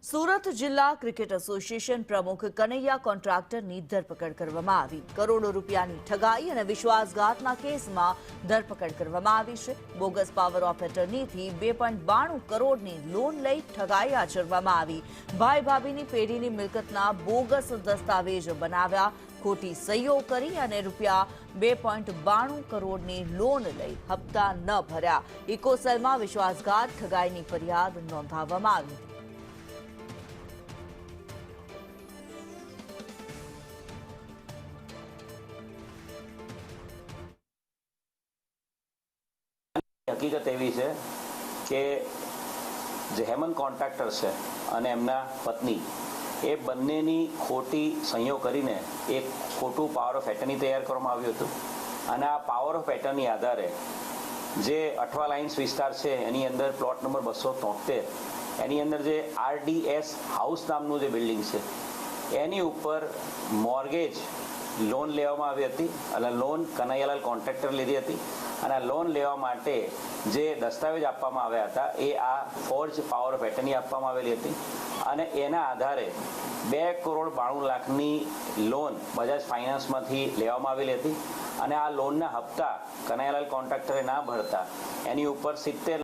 સુરત જિલ્લા cricket association પ્રમુખ કનૈયા કોન્ટ્રાક્ટરની ધરપકડ કરવામાં આવી. કરોડો રૂપિયાની ઠગાઈ અને વિશ્વાસઘાતના કેસમાં ધરપકડ કરવામાં આવી છે. બોગસ પાવર ઓફ એટર્નીથી 2.92 કરોડની લોન લઈ ઠગાઈ આચરવામાં આવી. ભાઈ ભાભીની પેઢીની મિલકતના બોગસ દસ્તાવેજ બનાવ્યા, ખોટી સહીઓ કરી અને રૂપિયા 2.92 કરોડની લોન લઈ હપ્તા ન ભર્યા. ઇકોસેલમાં વિશ્વાસઘાત ઠગાઈની ફરિયાદ નોંધાવવામાં આવી. હકીકત એવી છે કે જે હેમંત કોન્ટ્રાક્ટર છે અને એમના પત્ની એ બંનેની ખોટી સહીઓ કરીને એક ખોટું પાવર ઓફ એટર્ની તૈયાર કરવામાં આવ્યું હતું. અને આ પાવર ઓફ એટર્ની આધારે જે અઠવા લાઇન્સ વિસ્તાર છે એની અંદર પ્લોટ નંબર 273 એની અંદર જે RDS હાઉસ નામનું જે બિલ્ડિંગ છે એની ઉપર મોર્ગેજ લોન લેવામાં આવી હતી. અને લોન કનૈયાલાલ કોન્ટ્રાક્ટર લીધી હતી. અને લોન લેવા માટે જે દસ્તાવેજ આપવામાં આવ્યા હતા એ આ ફોર્જ પાવર ઓફ એટર્ની આપવામાં આવેલી હતી. અને એના આધારે 2,92,00,000ની લોન બજાજ ફાઇનાન્સમાંથી લેવામાં આવેલી હતી. અને આ લોનના હપ્તા કનૈયાલાલ કોન્ટ્રાક્ટરે ના ભરતા એની ઉપર 70